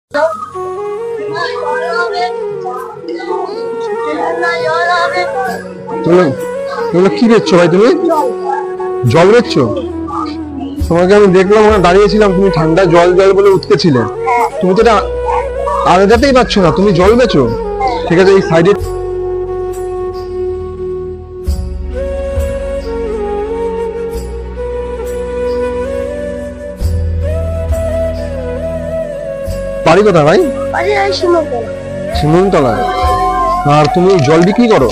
কি দেখছো ভাই? তুমি জল দেখছো? তোমাকে আমি দেখলাম ওখানে দাঁড়িয়েছিলাম, তুমি ঠান্ডা জল জল বলে উঠতেছিলে। তুমি তো এটা আলাদাতেই পাচ্ছ না, তুমি জল বেচো? ঠিক আছে, এই সাইডে বাড়ি কোথায় ভাই? শিমুলতলা। আর তুমি জল বিক্রি করো?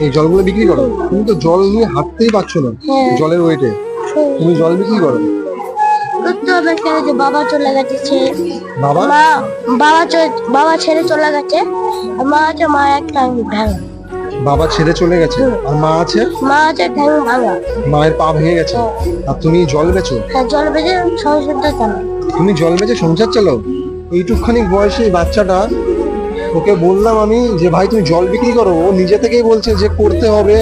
এই জলগুলো বিক্রি করো? তুমি তো জল নিয়ে হাঁটতেই পারছো না জলের ওয়েটে, তুমি জল বিক্রি করো? বাবা চলে গেছে, বাবা ছেড়ে চলে গেছে, মা আছে, মা একটা ভাঙা। বাবা ছেড়ে চলে গেছে আর মা আছে? মা আছে ঠ্যাং ভাঙা, মায়ের পা ভেঙে গেছে। আর তুমি জল বেচো? হ্যাঁ, জল বেচে সংসারটা চালাও। তুমি জল বেচে সংসার চালাও? এইটুকখানি বয়সে বাচ্চাটা, ওকে বললাম আমি যে ভাই তুমি জল বিক্রি করো, ও নিজে থেকেই বলছে যে করতে হবে।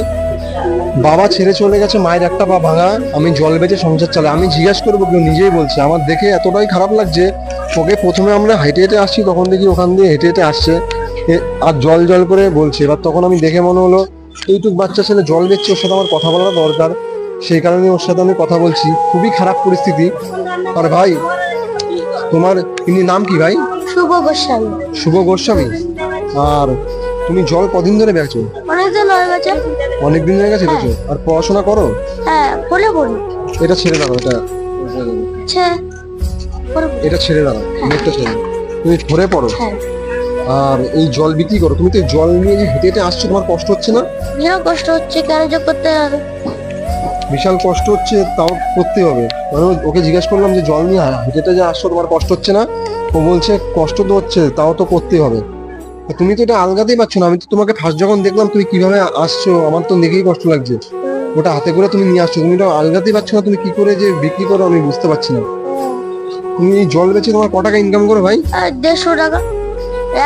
বাবা ছেড়ে চলে গেছে, মায়ের একটা পা ভাঙা, আমি জল বেচে সংসার চালাই। আমি জিজ্ঞাসা করবো, কেউ নিজেই বলছে। আমার দেখে এতটাই খারাপ লাগছে। ওকে প্রথমে আমরা হেঁটে হেঁটে আসছি, তখন দেখি ওখান দিয়ে হেঁটে হেঁটে আসছে আর জল জল করে বলছে। এবার তখন আমি দেখে মনে হলো এইটুক বাচ্চা ছেলে জল বেচছে, ওর সাথে আমার কথা বলাটা দরকার, সেই কারণে ওর সাথে আমি কথা বলছি। খুবই খারাপ পরিস্থিতি। আর ভাই তোমার ইনি নাম কি ভাই? শুভ গোস্বামী। শুভ গোস্বামী। আর তুমি জল কদিন ধরে বেচো? অনেকদিন হয়ে গেছে। অনেকদিন হয়ে গেছে বেচো? আর পড়াশোনা করো? হ্যাঁ, বলে বলি। এটা ছেড়ে দাও, এটা ছেড়ে দাও, নেটটা ছেড়ে দাও, তুমি ধরে পড়ো। আর এই জল বিক্রি করো? তুমি তো জল নিয়ে যে হেঁটে হেঁটে আসছো, তোমার কষ্ট হচ্ছে না? বিশাল কষ্ট হচ্ছে, কেন যে করতে হবে? বিশাল কষ্ট হচ্ছে, তাও করতে হবে। ওকে জিজ্ঞাসা করলাম যে জল নিয়ে হেঁটে হেঁটে যে আসছো, তোমার কষ্ট হচ্ছে না? ও বলছে কষ্ট তো হচ্ছে, তাও তো করতে হবে। তুমি তো এটা আলগাতেই পারছো না। আমি তো তোমাকে ফার্স্ট যখন দেখলাম তুমি কিভাবে আসছো, আমার তো দেখেই কষ্ট লাগছে। ওটা হাতে করে তুমি নিয়ে আসছো, তুমি তো আলগাতেই পারছো না। তুমি কি করে যে বিক্রি করো আমি বুঝতে পারছি না। তুমি জল বেচে তোমার ক টাকা ইনকাম করো ভাই? 150 টাকা।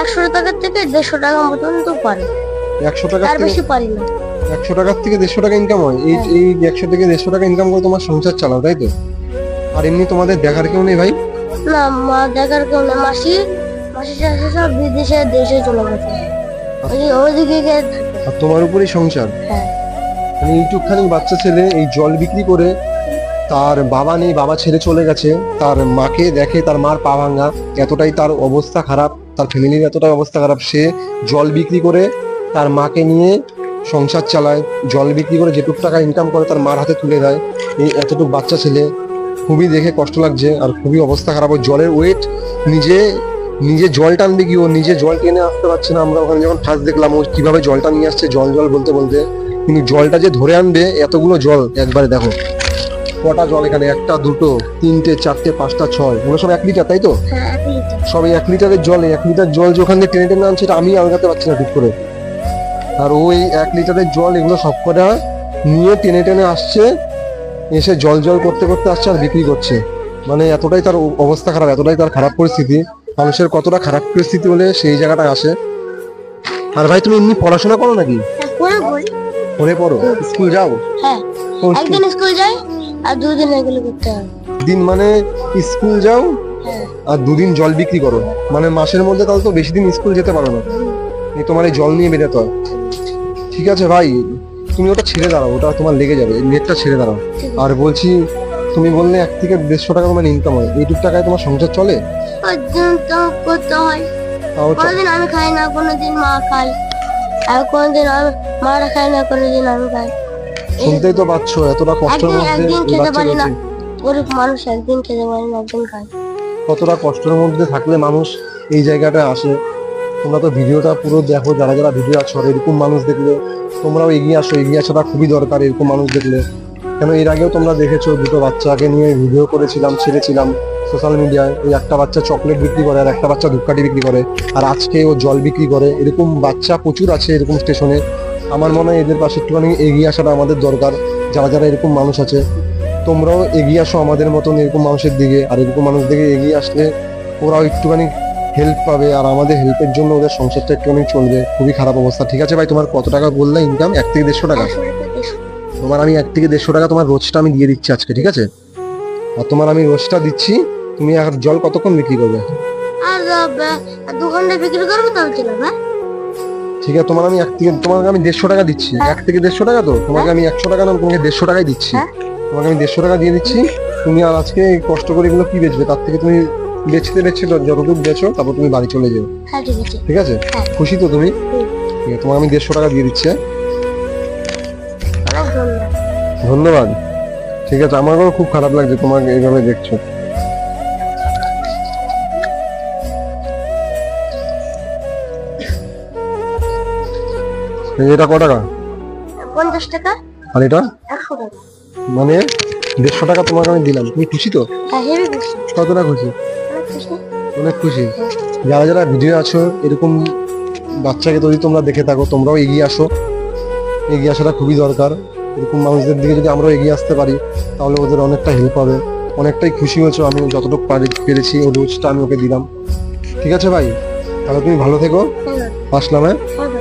100 টাকার থেকে 150 টাকা মতন তো পারি। 100 টাকা আর বেশি পারি না। 100 টাকার থেকে 150 টাকা ইনকাম হয়? এই 100 থেকে 150 টাকা ইনকাম করে তোমার সংসার চালাও, তাই তো? আর এমনি তোমাদের দেখার কেউ নেই ভাই? না, মা দেখার কেউ নেই। মাসি চাষে সব বিদেশে দেশে চলে গেছে, ওইদিকে। আর তোমার উপরেই সংসার? হ্যাঁ। মানে এইটুকখানি বাচ্চা ছেলে এই জল বিক্রি করে, তার বাবা নেই, বাবা ছেড়ে চলে গেছে, তার মাকে দেখে, তার মার পা ভাঙা, এতটাই তার অবস্থা খারাপ, তার ফ্যামিলির এতটাই অবস্থা খারাপ, সে জল বিক্রি করে তার মাকে নিয়ে সংসার চালায়। জল বিক্রি করে যেটুকু টাকা ইনকাম করে তার মার হাতে তুলে দেয়। এই এতটুকু বাচ্চা ছেলে, খুবই দেখে কষ্ট লাগছে আর খুবই অবস্থা খারাপ। ওই জলের ওয়েট, নিজে জল টানবে কি, ও নিজে জল টেনে আসতে পারছে না। আমরা ওখানে যখন ফার্স্ট দেখলাম ও কিভাবে জলটা নিয়ে আসছে, জল জল বলতে বলতে, কিন্তু জলটা যে ধরে আনবে এতগুলো জল, একবারে দেখো কটা জল এখানে, 1টা 2টো 3টে 4টে 5টা 6, ওগুলো সব 1 লিটার, তাই তো? সব 1 লিটারের জল। 1 লিটার জল যে ওখান থেকে টেনে টেনে আনছে, এটা আমি আলগাতে পারছি না ঠিক করে। আর ওই 1 লিটারের জল এগুলো সব কটা নিয়ে টেনে টেনে আসছে, এসে জল জল করতে করতে আসছে আর বিক্রি করছে। মানে এতটাই তার অবস্থা খারাপ, এতটাই তার খারাপ পরিস্থিতি। মানুষের কতটা খারাপ পরিস্থিতি হলে সেই জায়গাটায় আসে। আর ভাই তুমি এমনি পড়াশোনা করো নাকি? পড়ে পড়ো? স্কুল যাও? হ্যাঁ, একদিন স্কুল যাই আর 2 দিন এগুলো করতে হয়। দিন মানে স্কুল যাও আর 2 দিন জল বিক্রি করো, মানে মাসের মধ্যে তাহলে তো বেশি দিন স্কুল যেতে পারো না। তোমার এই জল নিয়ে বেরোতে হয়। ঠিক আছে ভাই, তুমি ওটা ছেড়ে দাঁড়াও, ওটা তোমার লেগে যাবে, নেটটা ছেড়ে দাঁড়াও। আর বলছি, তুমি বললে 1 থেকে 150 টাকা তোমার ইনকাম হয়, এইটুকু টাকায় তোমার সংসার চলে? করতে হয়। কোনোদিন আমি খাই না, কোনোদিন মা খায়, আর কোনোদিন মারা খায় না, কোনোদিন আমি খাই। শুনতেই তো পাচ্ছ এতটা কষ্টের মধ্যে একদিন খেতে পারি না, গরিব মানুষ একদিন খেতে পারি না, একদিন খাই। কতটা কষ্টের মধ্যে থাকলে মানুষ এই জায়গাটা আসে। তোমরা তো ভিডিওটা পুরো দেখো, যারা যারা ভিডিও আছো, এরকম মানুষ দেখলে তোমরাও এগিয়ে আসো। এগিয়ে আসাটা খুবই দরকার এরকম মানুষ দেখলে। কেন এর আগেও তোমরা দেখেছো 2টো বাচ্চাকে নিয়ে ভিডিও করেছিলাম, ছেড়েছিলাম সোশ্যাল মিডিয়ায়। ওই একটা বাচ্চা চকলেট বিক্রি করে আর একটা বাচ্চা ধূপকাঠি বিক্রি করে, আর আজকে ও জল বিক্রি করে। এরকম বাচ্চা প্রচুর আছে এরকম স্টেশনে। আমার মনে হয় এদের পাশে একটুখানি এগিয়ে আসাটা আমাদের দরকার। যারা যারা এরকম মানুষ আছে, তোমরাও এগিয়ে আসো আমাদের মতন এরকম মানুষের দিকে। আর এরকম মানুষ দিকে এগিয়ে আসলে ওরাও একটুখানি হেল্প পাবে, আর আমাদের হেল্পের জন্য ওদের সংসারটা একটুখানি চলবে। খুবই খারাপ অবস্থা। ঠিক আছে ভাই, তোমার কত টাকা বললে ইনকাম? 1 থেকে 150 টাকা? তোমার আমি 1 থেকে 150 টাকা তোমার রোজটা আমি দিয়ে দিচ্ছি আজকে, ঠিক আছে? আর তোমার আমি রোজটা দিচ্ছি, তুমি আর জল কতক্ষণ বিক্রি করবে? আর 2 ঘন্টা বিক্রি করবো তাহলে চলে ভাই। ঠিক আছে, তোমাকে আমি 150 টাকা দিচ্ছি। 1 থেকে 150 টাকা তো তোমাকে আমি 100 টাকা না, তোমাকে 150 টাকাই দিচ্ছি। হ্যাঁ। তোমাকে আমি 150 টাকা দিয়ে দিচ্ছি। তুমি আর আজকে কষ্ট করে এগুলো কি বেচবে, তার থেকে তুমি বেচতে যতটুকু বেচো তারপর তুমি বাড়ি চলে যাও। হ্যাঁ ঠিক আছে। ঠিক আছে, হ্যাঁ। খুশি তো তুমি? হুম। ঠিক আছে, তোমাকে আমি 150 টাকা দিয়ে দিচ্ছি। অনেক ধন্যবাদ। ধন্যবাদ। ঠিক আছে, আমারও খুব খারাপ লাগছে তোমাকে এইভাবে দেখছো। এটা ক টাকা? 50 টাকা। আর এটা 100 টাকা। মানে 150 টাকা তোমাকে আমি দিলাম, তুমি খুশি তো? হ্যাঁ হেভি খুশি। কতটা খুশি? অনেক খুশি। অনেক খুশি। যারা যারা ভিডিও আছো, এরকম বাচ্চাকে যদি তোমরা দেখে থাকো, তোমরাও এগিয়ে আসো। এগিয়ে আসাটা খুবই দরকার। এরকম মানুষদের দিকে যদি আমরাও এগিয়ে আসতে পারি তাহলে ওদের অনেকটা হেল্প হবে। অনেকটাই খুশি হয়েছো, আমি যতটুকু পেরেছি ওই রোজটা আমি ওকে দিলাম। ঠিক আছে ভাই, তাহলে তুমি ভালো থেকো। ধন্যবাদ। আসলাম। হ্যাঁ। হ্যাঁ ভাই।